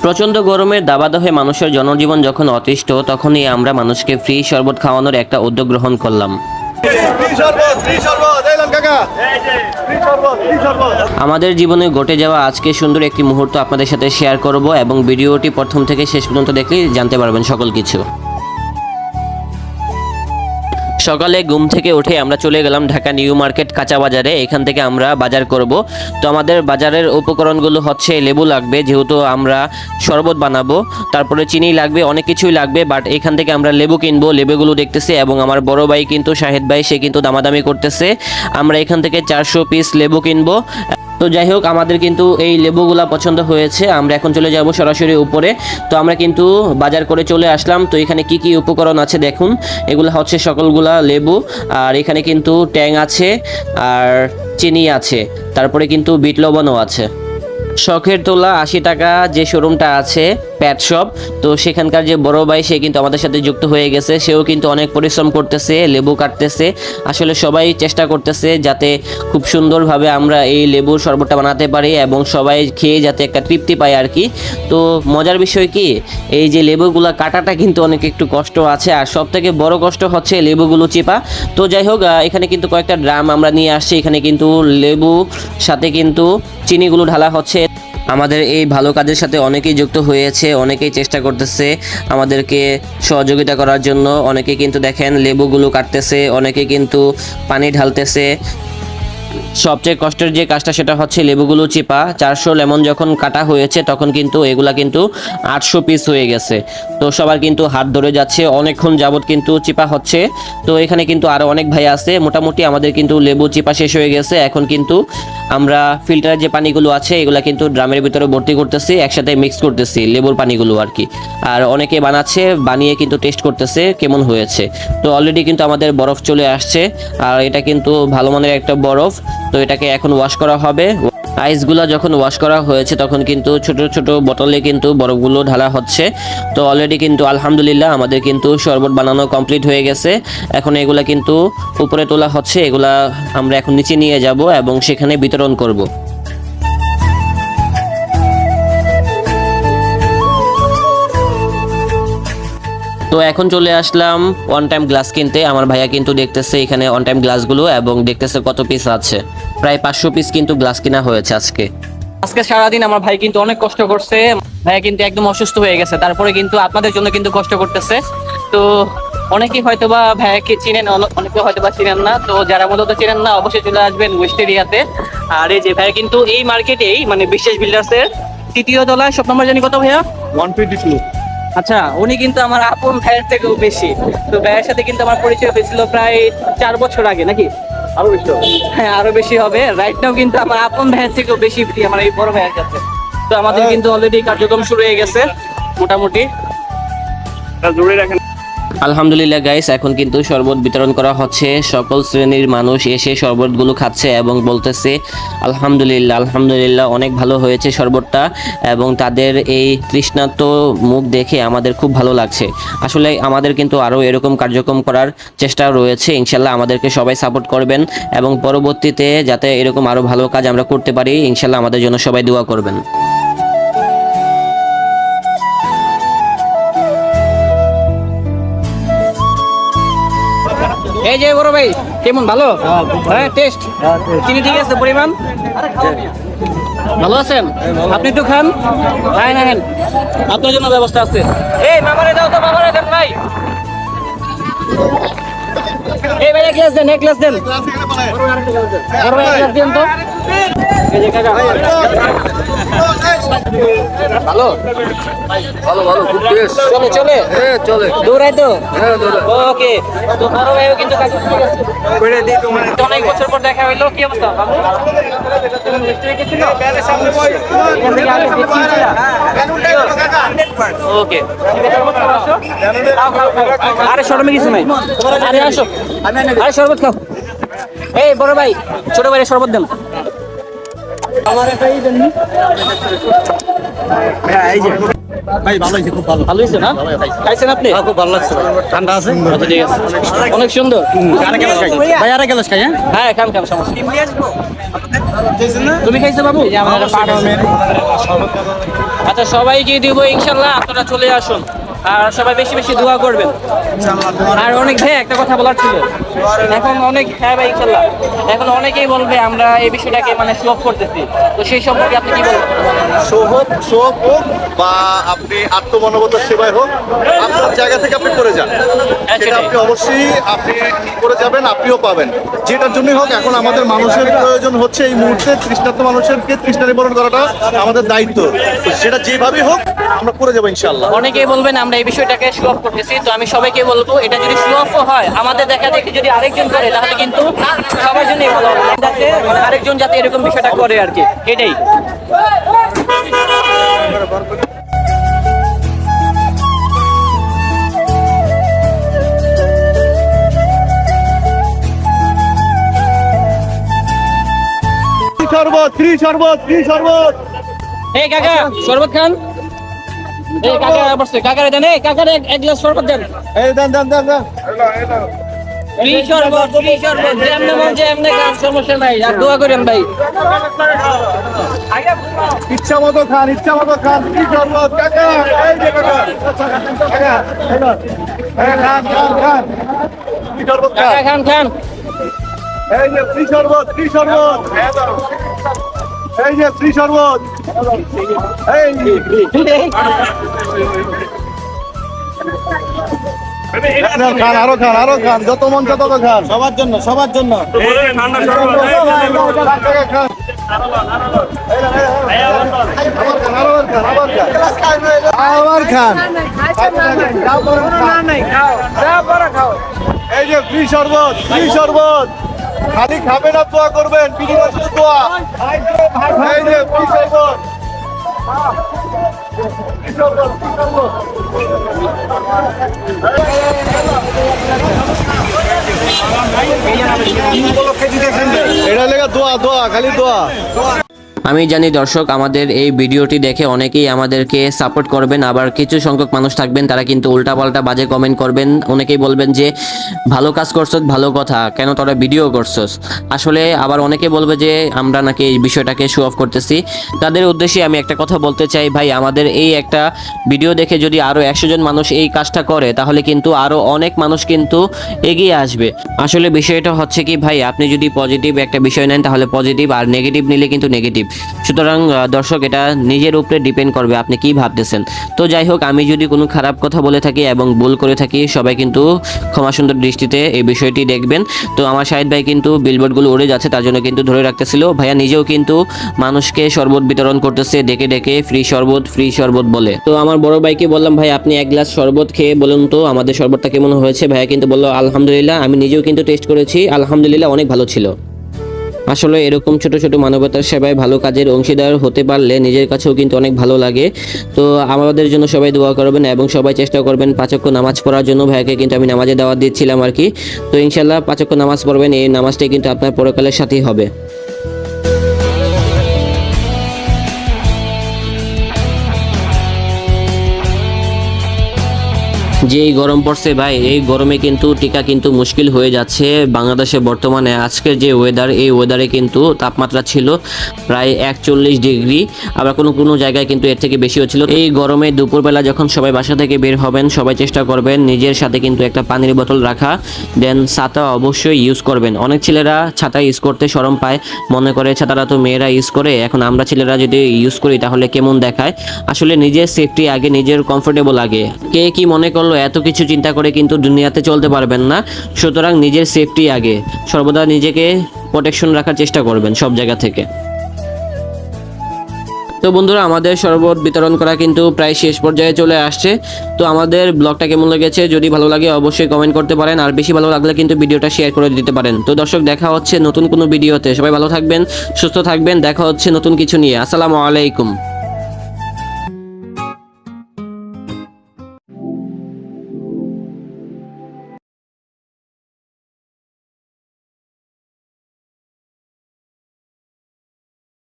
প্রচণ্ড গরমের দাবাদহে মানুষের জনজীবন যখন অতিষ্ঠ, তখনই আমরা মানুষকে ফ্রি শরবত খাওয়ানোর একটা উদ্যোগ গ্রহণ করলাম। আমাদের জীবনে ঘটে যাওয়া আজকে সুন্দর একটি মুহূর্ত আপনাদের সাথে শেয়ার করব এবং ভিডিওটি প্রথম থেকে শেষ পর্যন্ত দেখলেই জানতে পারবেন সকল কিছু। সকালে ঘুম থেকে উঠে আমরা চলে গেলাম ঢাকা নিউ মার্কেট কাঁচা বাজারে। এখান থেকে আমরা বাজার করব। তো আমাদের বাজারের উপকরণগুলো হচ্ছে লেবু লাগবে, যেহেতু আমরা শরবত বানাবো, তারপরে চিনি লাগবে, অনেক কিছুই লাগবে। বাট এখান থেকে আমরা লেবু কিনবো, লেবুগুলো দেখতেছি এবং আমার বড় ভাই কিন্তু শাহেদ ভাই, সে কিন্তু দামাদামি করতেছে। আমরা এখান থেকে 400 পিস লেবু কিনবো। তো যাই হোক, আমাদের কিন্তু এই লেবুগুলা পছন্দ হয়েছে। আমরা এখন চলে যাব সরাসরি উপরে। তো আমরা কিন্তু বাজার করে চলে আসলাম। তো এখানে কি কি উপকরণ আছে দেখুন। এগুলো হচ্ছে সকলগুলা লেবু, আর এখানে কিন্তু ট্যাং আছে, আর চিনি আছে, তারপরে কিন্তু বিট লবণও আছে। শখের তোলা 80 টাকা যে শোরুমটা আছে প্যাট শপ, তো সেখানকার যে বড় ভাই, সে কিন্তু আমাদের সাথে যুক্ত হয়ে গেছে। সেও কিন্তু অনেক পরিশ্রম করতেছে, লেবু কাটতেছে। আসলে সবাই চেষ্টা করতেছে যাতে খুব সুন্দরভাবে আমরা এই লেবুর শরবতটা বানাতে পারি এবং সবাই খেয়ে যাতে একটা তৃপ্তি পায় আর কি। তো মজার বিষয় কি, এই যে লেবুগুলো কাটাটা কিন্তু অনেক একটু কষ্ট আছে, আর সব থেকে বড় কষ্ট হচ্ছে লেবুগুলো চিপা। তো যাই হোক, এখানে কিন্তু কয়েকটা ড্রাম আমরা নিয়ে আসছি। এখানে কিন্তু লেবু সাথে কিন্তু চিনিগুলো ঢালা হচ্ছে। আমাদের এই ভালো কাজের সাথে অনেকেই যুক্ত হয়েছে, অনেকেই চেষ্টা করতেছে আমাদেরকে সহযোগিতা করার জন্য। অনেকে কিন্তু দেখেন লেবুগুলো কাটতেছে, অনেকে কিন্তু পানি ঢালতেছে। সবচেয়ে কষ্টের যে কাজটা সেটা হচ্ছে লেবুগুলো চিপা। 400 লেমন যখন কাটা হয়েছে তখন কিন্তু এগুলা কিন্তু 800 পিস হয়ে গেছে। তো সবার কিন্তু হাত ধরে যাচ্ছে, অনেকক্ষণ যাবত কিন্তু চিপা হচ্ছে। তো এখানে কিন্তু আরও অনেক ভাই আছে। মোটামুটি আমাদের কিন্তু লেবু চিপা শেষ হয়ে গেছে। এখন কিন্তু আমরা ফিল্টারের যে পানিগুলো আছে এগুলা কিন্তু ড্রামের ভিতরে ভর্তি করতেছি, একসাথে মিক্স করতেছি লেবুর পানিগুলো আর কি। আর অনেকে বানাচ্ছে, বানিয়ে কিন্তু টেস্ট করতেছে কেমন হয়েছে। তো অলরেডি কিন্তু আমাদের বরফ চলে আসছে, আর এটা কিন্তু ভালো মানের একটা বরফ। তো এটাকে এখন ওয়াশ করা হবে। আইসগুলো যখন ওয়াশ করা হয়েছে তখন কিন্তু ছোট ছোট বোতলে কিন্তু বরফগুলো ঢালা হচ্ছে। তো অলরেডি কিন্তু আলহামদুলিল্লাহ আমাদের কিন্তু শরবত বানানো কমপ্লিট হয়ে গেছে। এখন এগুলা কিন্তু উপরে তোলা হচ্ছে, এগুলা আমরা এখন নিচে নিয়ে যাব এবং সেখানে বিতরণ করব। তো এখন চলে আসলাম ওয়ান টাইম গ্লাস কিনতে। আমার ভাইয়া কিন্তু দেখতেছে এখানে ওয়ান টাইম গ্লাসগুলো এবং দেখতেছে কত পিস আছে। প্রায় 500 পিস কিন্তু গ্লাস কিনা হয়েছে আজকে। সারাদিন আমার ভাই কিন্তু অনেক কষ্ট করছে। ভাইয়া কিন্তু একদম অসুস্থ হয়ে গেছে, তারপরে কিন্তু আপনাদের জন্য কিন্তু কষ্ট করতেছে। তো অনেকেই হয়তোবা ভাইয়াকে চিনেন, অনেকে হয়তোবা চিনেন না। তো যারা মূলত চিনেন না অবশ্যই চলে আসবেন ওয়েস্ট এরিয়াতে। আর এই যে ভাইয়া কিন্তু এই মার্কেটেই, মানে বিশ্বাস বিল্ডার্সের 3য় তলায়, শপ নাম্বার জানি কত ভাইয়া? 122। আচ্ছা, উনি কিন্তু আমার আপন ভাইয়ের থেকেও বেশি। তো ভাইয়ের সাথে কিন্তু আমার পরিচয় হয়েছিল প্রায় 4 বছর আগে, নাকি আরো বেশি হবে? হ্যাঁ, আরো বেশি হবে। রাইট নাও কিন্তু আমার আপন ভাইয়ের থেকেও বেশি ফ্রি আমার এই বড় ভাইয়ের কাছে। তো আমাদের কিন্তু অলরেডি কার্যক্রম শুরু হয়ে গেছে মোটামুটি। জোরে রাখেন। আলহামদুলিল্লাহ গাইস, এখন কিন্তু শরবত বিতরণ করা হচ্ছে। সকল শ্রেণীর মানুষ এসে শরবতগুলো খাচ্ছে এবং বলতেছে আলহামদুলিল্লাহ, আলহামদুলিল্লাহ, অনেক ভালো হয়েছে শরবতটা। এবং তাদের এই তৃষ্ণার্ত মুখ দেখে আমাদের খুব ভালো লাগছে। আসলে আমাদের কিন্তু আরও এরকম কার্যক্রম করার চেষ্টা রয়েছে। ইনশাল্লাহ আমাদেরকে সবাই সাপোর্ট করবেন এবং পরবর্তীতে যাতে এরকম আরও ভালো কাজ আমরা করতে পারি, ইনশাল্লাহ আমাদের জন্য সবাই দোয়া করবেন। এই যে বড় ভাই, কেমন? ভালো? হ্যাঁ, টেস্ট চিনি ঠিক আছে, পরিমাণ ভালো আছেন? আপনি একটু খান। হ্যাঁ হ্যাঁ, আপনার জন্য ব্যবস্থা আছে। এই মামারে দাও তো, মামারে দেন ভাই। এই ভাই এক গ্লাস দেন, এক গ্লাস দেন। বড় ভাই এক গ্লাস দেন তো। এই যে কাকা ভালো ভালো ভালো, খুব টেস্ট। চলে চলে চলে। দৌড়াই তো। হ্যাঁ দৌড়াই। ওকে। তো বড় ভাইও কিন্তু কাজ ঠিক আছে। করে দিই তোমার। অনেক বছর পর দেখা হইলো, কি অবস্থা? ভালো? ওকে, আরে শরমে কিছু নাই। আরে আসো, আরে শরবত খাও। এই বড় ভাই, ছোট ভাই শরবত দেন। আমার একটা এই দেন। হ্যাঁ, এই যে ভাই ভালো হয়েছে, খুব ভালো। ভালো হয়েছে না? খাইছেন আপনি? খুব ভালো লাগছে ভাই। ঠান্ডা আছে? আচ্ছা, ঠিক আছে। অনেক সুন্দর। আরেক গ্লাস খাই। ভাই আরেক গ্লাস খাই, হ্যাঁ? হ্যাঁ, খান সমস্যা নেই। তুমি খাইছো বাবু? আচ্ছা, সবাইকে দিব ইনশাল্লাহ, আপনারা চলে আসুন আর সবাই বেশি বেশি দোয়া করবেন। আর অনেক ভাই একটা কথা বলার ছিল, এখন অনেক, হ্যাঁ ভাই ইনশাল্লাহ, এখন অনেকেই বলবে আমরা এই বিষয়টাকে মানে শো অফ করতেছি, তো সেই সম্পর্কে আপনি কি বলবেন? শোক হোক বা আপনি আত্মমানবতার সেবায় হোক, আপনার জায়গা থেকে আপনি করে যান, হ্যাঁ, সেটা সেটাই। আপনি অবশ্যই আপনি করে যাবেন, আপনিও পাবেন। যেটার জন্যই হোক, এখন আমাদের মানুষের প্রয়োজন হচ্ছে এই মুহূর্তে তৃষ্ণার্ত মানুষেরকে তৃষ্ণা নিবারণ করাটা আমাদের দায়িত্ব। তো সেটা যেভাবেই হোক আমরা করে যাবো ইনশাল্লাহ। অনেকেই বলবেন আমরা এই বিষয়টাকে শো অফ করতেছি, তো আমি সবাইকে বলবো এটা যদি শো অফ হয়, আমাদের দেখা দেখি যদি আরেকজন করে তাহলে কিন্তু সবার জন্যই ভালো হবে, যাতে মানে আরেকজন যাতে এরকম বিষয়টা করে আর কি, এটাই। শরবত, ফ্রি শরবত, ফ্রি শরবত। এই কাকা শরবত খান। এই কাকা বসছে, কাকারে দেন, এই কাকারে এক গ্লাস শরবত দেন। এই দেন দেন দেন দেন। ফ্রি শরবত, যেমনে মন চায় এমনে খান, সমস্যা নাই। আর দোয়া করেন ভাই। ইচ্ছা মতো খান, ইচ্ছা মতো খান, ফ্রি শরবত। কাকা, এই যে কাকা, কাকা, এই নাও। এই খান, খান, খান। ফ্রি শরবত খান। কাকা খান। এই যে ফ্রি শরবত, ফ্রি শরবত। এই যে ফ্রি শরবত। এই খান, আরো খান, আরো খান, যত মন চায় তত খান। সবার জন্য, সবার জন্য। ঠান্ডা শরবত। খান। আবার খান। এই যে ফ্রি শরবত, ফ্রি শরবত। খালি খাবেন আর দোয়া করবেন, বিনিময়ে শুধু দোয়া। এই যে ফ্রি শরবত। ফ্রি শরবত, ফ্রি শরবত। এটা লেগে দোয়া, দোয়া, খালি দোয়া। আমি জানি দর্শক আমাদের এই ভিডিওটি দেখে অনেকেই আমাদেরকে সাপোর্ট করবেন, আবার কিছু সংখ্যক মানুষ থাকবেন তারা কিন্তু উল্টাপাল্টা বাজে কমেন্ট করবেন। অনেকেই বলবেন যে ভালো কাজ করছস, ভালো কথা, কেন তোরা ভিডিও করছস। আসলে আবার অনেকে বলবে যে আমরা নাকি এই বিষয়টাকে শো অফ করতেছি। তাদের উদ্দেশ্যে আমি একটা কথা বলতে চাই, ভাই আমাদের এই একটা ভিডিও দেখে যদি আরও 100 জন মানুষ এই কাজটা করে তাহলে কিন্তু আরও অনেক মানুষ কিন্তু এগিয়ে আসবে। আসলে বিষয়টা হচ্ছে কি ভাই, আপনি যদি পজিটিভ একটা বিষয় নেন তাহলে পজিটিভ, আর নেগেটিভ নিলে কিন্তু নেগেটিভ। সুতরাং দর্শক এটা নিজের উপরে ডিপেন্ড করবে আপনি কি ভাবতেছেন। তো যাই হোক, আমি যদি কোনো খারাপ কথা বলে থাকি এবং ভুল করে থাকি, সবাই কিন্তু ক্ষমা সুন্দর দৃষ্টিতে এই বিষয়টি দেখবেন। তো আমার শাহিদ ভাই কিন্তু বিলবোর্ডগুলো উড়ে যাচ্ছে, তার জন্য কিন্তু ধরে রাখতেছিল। ভাইয়া নিজেও কিন্তু মানুষকে শরবত বিতরণ করতেছে, ডেকে ডেকে ফ্রি শরবত বলে। তো আমার বড় ভাইকে বললাম, ভাই আপনি এক গ্লাস শরবত খেয়ে বলুন তো আমাদের শরবতটা কেমন হয়েছে। ভাইয়া কিন্তু বললো আলহামদুলিল্লাহ। আমি নিজেও কিন্তু টেস্ট করেছি, আলহামদুলিল্লাহ অনেক ভালো ছিল। আসলে এরকম ছোট ছোট মানবতার সেবায় ভালো কাজের অংশীদার হতে পারলে নিজের কাছেও কিন্তু অনেক ভালো লাগে। তো আমাদের জন্য সবাই দোয়া করবেন এবং সবাই চেষ্টা করবেন 5 ওয়াক্ত নামাজ পড়ার জন্য। ভাইকে কিন্তু আমি নামাজে দাওয়াত দিচ্ছিলাম আর কি। তো ইনশাল্লাহ 5 ওয়াক্ত নামাজ পড়বেন, এই নামাজটাই কিন্তু আপনার পরকালের সাথেই হবে। যে এই গরম পড়ছে ভাই, এই গরমে কিন্তু টিকা কিন্তু মুশকিল হয়ে যাচ্ছে বাংলাদেশে বর্তমানে। আজকের যে ওয়েদার, এই ওয়েদারে কিন্তু তাপমাত্রা ছিল প্রায় 41 ডিগ্রি, আবার কোনো কোনো জায়গায় কিন্তু এর থেকে বেশিও ছিল। এই গরমে দুপুরবেলা যখন সবাই বাসা থেকে বের হবেন, সবাই চেষ্টা করবেন নিজের সাথে কিন্তু একটা পানির বোতল রাখা, দেন ছাতা অবশ্যই ইউজ করবেন। অনেক ছেলেরা ছাতা ইউজ করতে শরম পায়, মনে করে ছাতাটা তো মেয়েরা ইউজ করে, এখন আমরা ছেলেরা যদি ইউজ করি তাহলে কেমন দেখায়। আসলে নিজের সেফটি আগে, নিজের কমফোর্টেবল আগে। কে কি মনে করলো এত কিছু চিন্তা করে কিন্তু দুনিয়াতে চলতে পারবেন না। সুতরাং নিজের সেফটি আগে, সর্বদা নিজেকে প্রোটেকশন রাখার চেষ্টা করবেন সব জায়গা থেকে। তো বন্ধুরা, আমাদের শরবত বিতরণ করা কিন্তু প্রায় শেষ পর্যায়ে চলে আসছে। তো আমাদের ব্লগটা কেমন লেগেছে যদি ভালো লাগে অবশ্যই কমেন্ট করতে পারেন, আর বেশি ভালো লাগলে কিন্তু ভিডিওটা শেয়ার করে দিতে পারেন। তো দর্শক, দেখা হচ্ছে নতুন কোনো ভিডিওতে। সবাই ভালো থাকবেন, সুস্থ থাকবেন, দেখা হচ্ছে নতুন কিছু নিয়ে। আসসালামু আলাইকুম।